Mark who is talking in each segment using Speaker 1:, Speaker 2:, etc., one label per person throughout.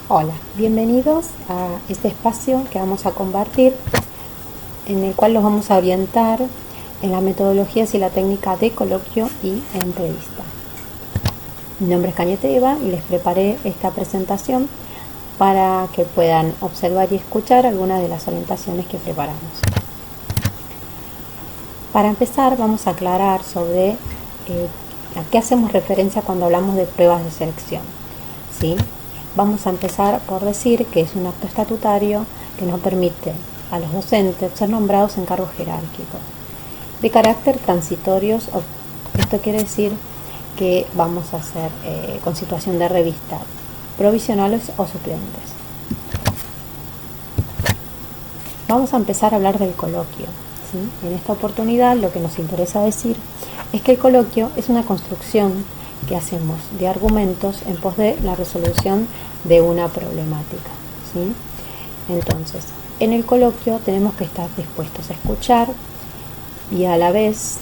Speaker 1: Hola, bienvenidos a este espacio que vamos a compartir, en el cual los vamos a orientar en las metodologías y la técnica de coloquio y entrevista. Mi nombre es Cañete Eva y les preparé esta presentación para que puedan observar y escuchar algunas de las orientaciones que preparamos. Para empezar, vamos a aclarar sobre a qué hacemos referencia cuando hablamos de pruebas de selección, ¿sí? Vamos a empezar por decir que es un acto estatutario que nos permite a los docentes ser nombrados en cargos jerárquicos de carácter transitorios. Esto quiere decir que vamos a hacer con situación de revista provisionales o suplentes. Vamos a empezar a hablar del coloquio, ¿sí? En esta oportunidad lo que nos interesa decir es que el coloquio es una construcción que hacemos de argumentos en pos de la resolución de una problemática, ¿sí? Entonces, en el coloquio tenemos que estar dispuestos a escuchar y a la vez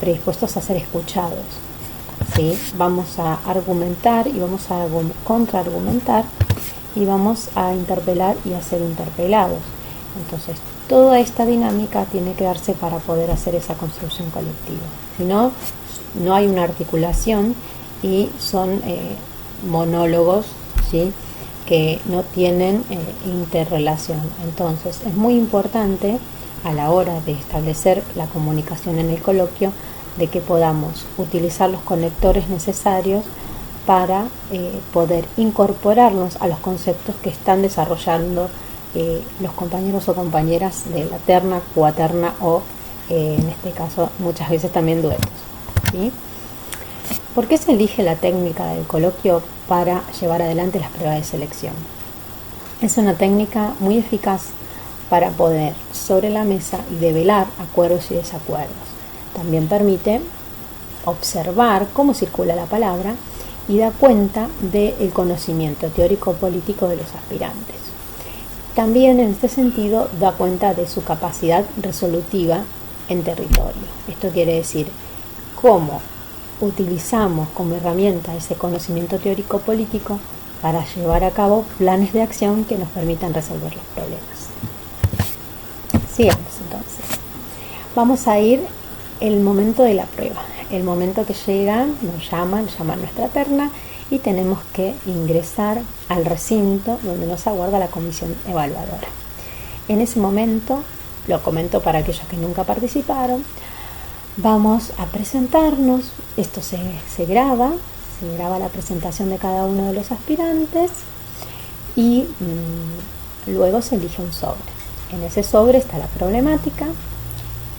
Speaker 1: predispuestos a ser escuchados, ¿sí? Vamos a argumentar y vamos a contraargumentar y vamos a interpelar y a ser interpelados. Entonces, toda esta dinámica tiene que darse para poder hacer esa construcción colectiva. Si no, no hay una articulación y son monólogos, ¿sí?, que no tienen interrelación. Entonces, es muy importante a la hora de establecer la comunicación en el coloquio de que podamos utilizar los conectores necesarios para poder incorporarnos a los conceptos que están desarrollando los compañeros o compañeras de la terna, cuaterna o en este caso muchas veces también duetos, ¿sí? ¿Por qué se elige la técnica del coloquio para llevar adelante las pruebas de selección? Es una técnica muy eficaz para poder sobre la mesa y develar acuerdos y desacuerdos. También permite observar cómo circula la palabra y da cuenta del conocimiento teórico-político de los aspirantes. También en este sentido da cuenta de su capacidad resolutiva en territorio. Esto quiere decir cómo utilizamos como herramienta ese conocimiento teórico-político para llevar a cabo planes de acción que nos permitan resolver los problemas. Sigamos entonces. Vamos a ir el momento de la prueba, el momento que llegan, nos llaman nuestra terna y tenemos que ingresar al recinto donde nos aguarda la comisión evaluadora. En ese momento, lo comento para aquellos que nunca participaron, vamos a presentarnos. Esto se graba la presentación de cada uno de los aspirantes y luego se elige un sobre. En ese sobre está la problemática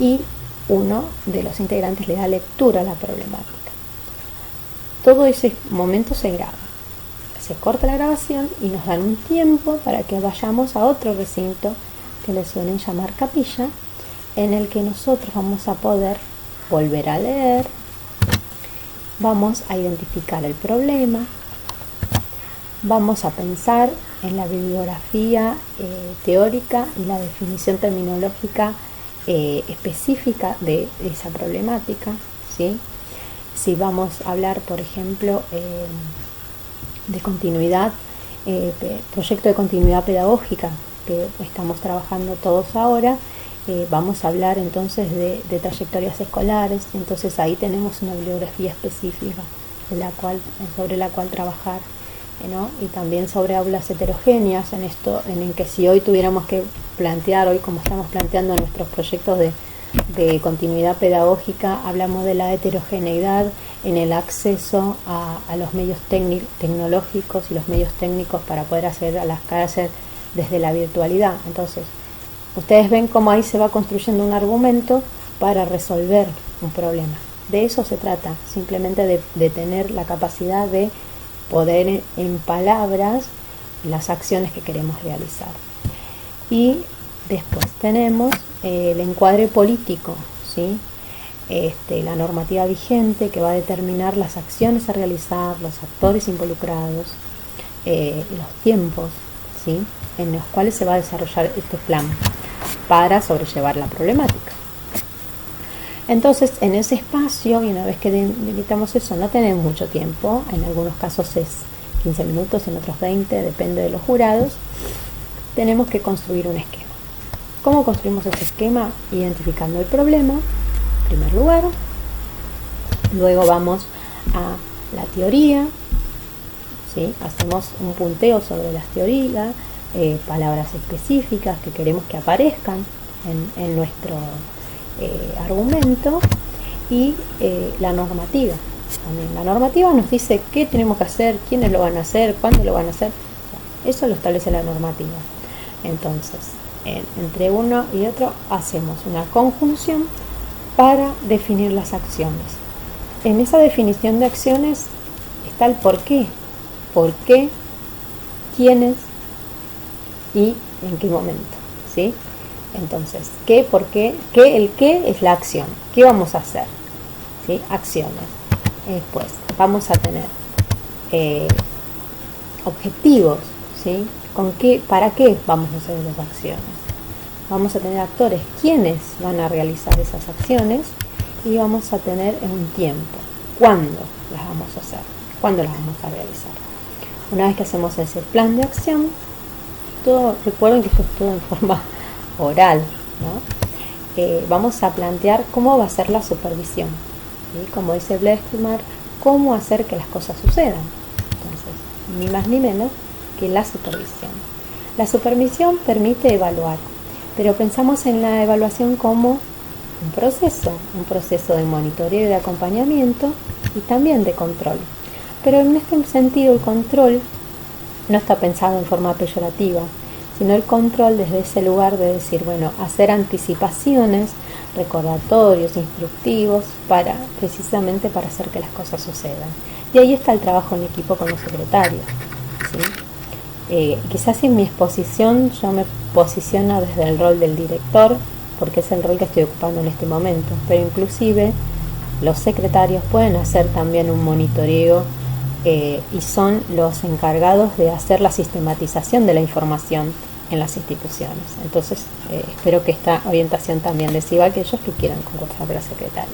Speaker 1: y uno de los integrantes le da lectura a la problemática. Todo ese momento se graba, se corta la grabación y nos dan un tiempo para que vayamos a otro recinto que le suelen llamar capilla, en el que nosotros vamos a poder volver a leer, vamos a identificar el problema, vamos a pensar en la bibliografía teórica y la definición terminológica específica de esa problemática, ¿sí? Si vamos a hablar, por ejemplo, de continuidad, proyecto de continuidad pedagógica que estamos trabajando todos ahora, vamos a hablar entonces de trayectorias escolares. Entonces ahí tenemos una bibliografía específica sobre la cual trabajar, ¿no? Y también sobre aulas heterogéneas, en que si hoy tuviéramos que plantear, hoy como estamos planteando nuestros proyectos de continuidad pedagógica, hablamos de la heterogeneidad en el acceso a los medios tecnológicos y los medios técnicos para poder acceder a las clases desde la virtualidad. Entonces, ustedes ven cómo ahí se va construyendo un argumento para resolver un problema. De eso se trata, simplemente de tener la capacidad de poder en palabras las acciones que queremos realizar. Y después tenemos el encuadre político, ¿sí? La normativa vigente que va a determinar las acciones a realizar, los actores involucrados, los tiempos, ¿sí?, en los cuales se va a desarrollar este plan para sobrellevar la problemática. Entonces, en ese espacio, y una vez que delimitamos eso, no tenemos mucho tiempo, en algunos casos es 15 minutos, en otros 20, depende de los jurados, tenemos que construir un esquema. ¿Cómo construimos ese esquema? Identificando el problema, en primer lugar. Luego vamos a la teoría, ¿sí? Hacemos un punteo sobre las teorías, palabras específicas que queremos que aparezcan en nuestro argumento, y la normativa. También la normativa nos dice qué tenemos que hacer, quiénes lo van a hacer, cuándo lo van a hacer. Eso lo establece la normativa. Entonces, entre uno y otro hacemos una conjunción para definir las acciones. En esa definición de acciones está el por qué. ¿Por qué? ¿Quiénes? ¿Y en qué momento? ¿Sí? Entonces, ¿qué? ¿Por qué? ¿Qué? El qué es la acción. ¿Qué vamos a hacer? ¿Sí? Acciones. Después vamos a tener objetivos, ¿sí? ¿Con qué? ¿Para qué vamos a hacer esas acciones? Vamos a tener actores, ¿quiénes van a realizar esas acciones? Y vamos a tener un tiempo, ¿cuándo las vamos a hacer? ¿Cuándo las vamos a realizar? Una vez que hacemos ese plan de acción, recuerden que esto es todo en forma oral, ¿no? Vamos a plantear cómo va a ser la supervisión, ¿sí? Como dice Bleckmann, cómo hacer que las cosas sucedan. Entonces, ni más ni menos que la supervisión. La supervisión permite evaluar, pero pensamos en la evaluación como un proceso de monitoreo y de acompañamiento y también de control. Pero en este sentido el control no está pensado en forma peyorativa, sino el control desde ese lugar de decir, bueno, hacer anticipaciones, recordatorios, instructivos, precisamente para hacer que las cosas sucedan. Y ahí está el trabajo en equipo con los secretarios, ¿sí? Quizás en mi exposición yo me posiciono desde el rol del director, porque es el rol que estoy ocupando en este momento, pero inclusive los secretarios pueden hacer también un monitoreo y son los encargados de hacer la sistematización de la información en las instituciones. Entonces espero que esta orientación también les sirva a aquellos que quieran concursar para secretario.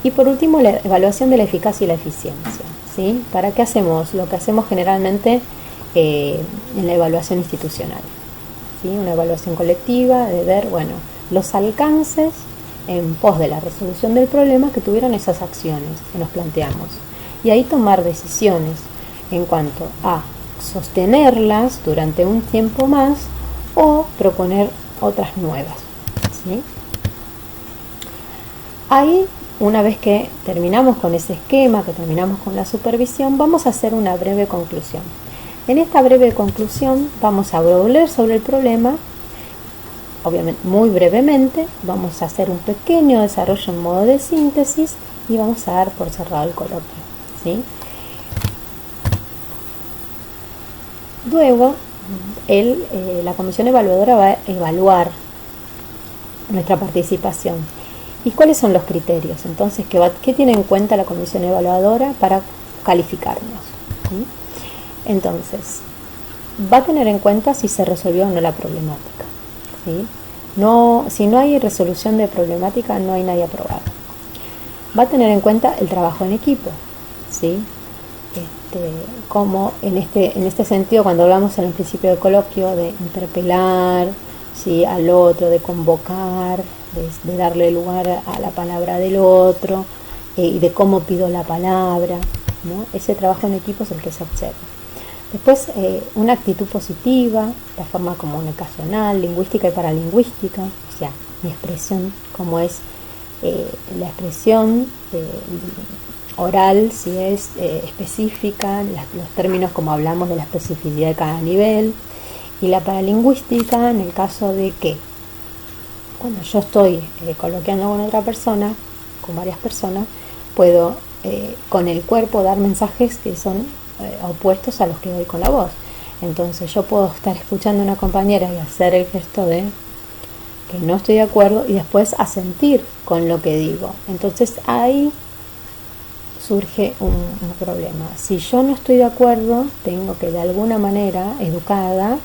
Speaker 1: Y por último, la evaluación de la eficacia y la eficiencia, ¿sí? ¿Para qué hacemos? Lo que hacemos generalmente en la evaluación institucional, ¿sí? Una evaluación colectiva de ver, bueno, los alcances en pos de la resolución del problema que tuvieron esas acciones que nos planteamos. Y ahí tomar decisiones en cuanto a sostenerlas durante un tiempo más o proponer otras nuevas, ¿sí? Ahí, una vez que terminamos con ese esquema, que terminamos con la supervisión, vamos a hacer una breve conclusión. En esta breve conclusión vamos a volver sobre el problema, obviamente muy brevemente, vamos a hacer un pequeño desarrollo en modo de síntesis y vamos a dar por cerrado el coloquio, ¿sí? Luego, la comisión evaluadora va a evaluar nuestra participación. ¿Y cuáles son los criterios? Entonces, ¿qué tiene en cuenta la comisión evaluadora para calificarnos? ¿Sí? Entonces, va a tener en cuenta si se resolvió o no la problemática, ¿sí? Si no hay resolución de problemática, no hay nadie aprobado. Va a tener en cuenta el trabajo en equipo, ¿sí? Como en este sentido, cuando hablamos en el principio del coloquio de interpelar, ¿sí?, al otro, de convocar, de darle lugar a la palabra del otro, y de cómo pido la palabra, ¿no? Ese trabajo en equipo es el que se observa. Después, una actitud positiva, la forma comunicacional, lingüística y paralingüística, o sea, mi expresión, como es la expresión oral, si es específica, los términos como hablamos de la especificidad de cada nivel, y la paralingüística en el caso de que cuando yo estoy coloquiando con otra persona, con varias personas, puedo con el cuerpo dar mensajes que son opuestos a los que doy con la voz. Entonces yo puedo estar escuchando a una compañera y hacer el gesto de que no estoy de acuerdo y después asentir con lo que digo. Entonces ahí surge un problema. Si yo no estoy de acuerdo, tengo que de alguna manera educada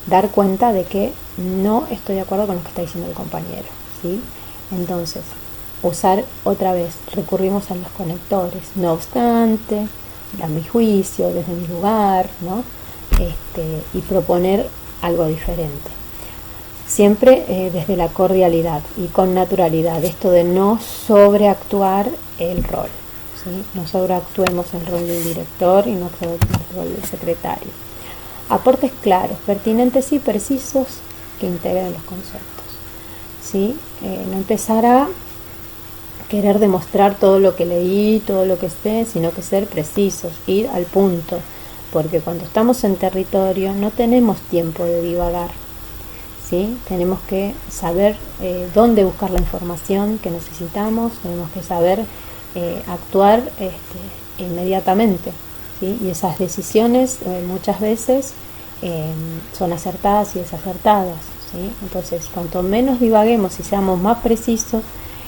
Speaker 1: dar cuenta de que no estoy de acuerdo con lo que está diciendo el compañero, ¿sí? Entonces, usar otra vez, recurrimos a los conectores. No obstante, a mi juicio, desde mi lugar, ¿no? Y proponer algo diferente. Siempre desde la cordialidad y con naturalidad, esto de no sobreactuar el rol, ¿sí? No sobreactuemos el rol del director y no sobreactuemos el rol del secretario. Aportes claros, pertinentes y precisos que integren los conceptos, ¿sí? No empezar a querer demostrar todo lo que leí, todo lo que sé, sino que ser precisos, ir al punto, porque cuando estamos en territorio no tenemos tiempo de divagar, ¿sí? Tenemos que saber dónde buscar la información que necesitamos, tenemos que saber actuar inmediatamente, ¿sí? Y esas decisiones muchas veces son acertadas y desacertadas, ¿sí? Entonces, cuanto menos divaguemos y seamos más precisos,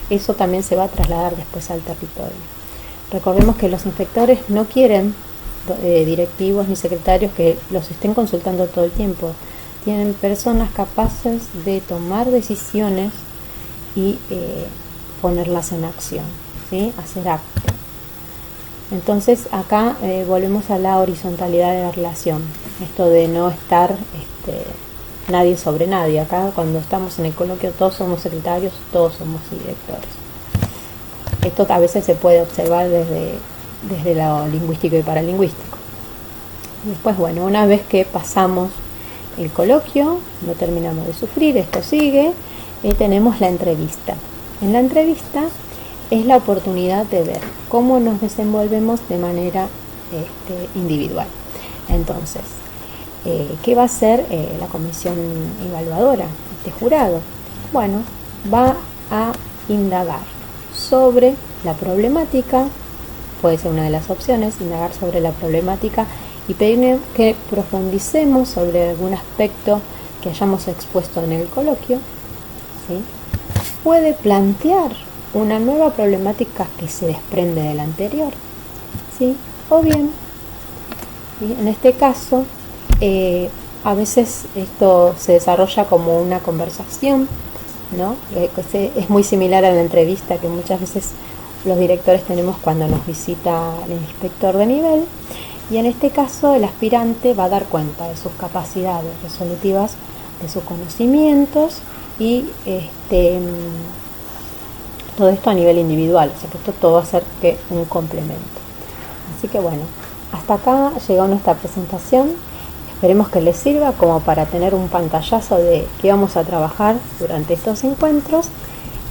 Speaker 1: eso también se va a trasladar después al territorio. Recordemos que los inspectores no quieren directivos ni secretarios que los estén consultando todo el tiempo. Tienen personas capaces de tomar decisiones y ponerlas en acción, ¿sí? Hacer acto. Entonces acá volvemos a la horizontalidad de la relación, esto de no estar nadie sobre nadie. Acá cuando estamos en el coloquio todos somos secretarios, todos somos directores. Esto a veces se puede observar desde lo lingüístico y paralingüístico. Después, bueno, una vez que pasamos el coloquio, no terminamos de sufrir, esto sigue, y tenemos la entrevista. En la entrevista es la oportunidad de ver cómo nos desenvolvemos de manera individual. Entonces, ¿qué va a hacer la comisión evaluadora, este jurado? Bueno, va a indagar sobre la problemática, puede ser una de las opciones, indagar sobre la problemática y pedirle que profundicemos sobre algún aspecto que hayamos expuesto en el coloquio, ¿sí? Puede plantear una nueva problemática que se desprende de la anterior, ¿sí? O bien, ¿sí? En este caso, a veces esto se desarrolla como una conversación, ¿no? Es muy similar a la entrevista que muchas veces los directores tenemos cuando nos visita el inspector de nivel, y en este caso el aspirante va a dar cuenta de sus capacidades resolutivas, de sus conocimientos y todo esto a nivel individual, o sea que esto todo va a ser que un complemento. Así que bueno, hasta acá llegó nuestra presentación. Esperemos que les sirva como para tener un pantallazo de qué vamos a trabajar durante estos encuentros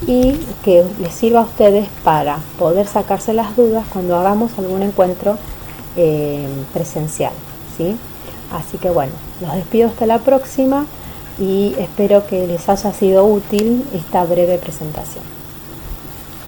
Speaker 1: y que les sirva a ustedes para poder sacarse las dudas cuando hagamos algún encuentro presencial, ¿sí? Así que bueno, los despido hasta la próxima y espero que les haya sido útil esta breve presentación.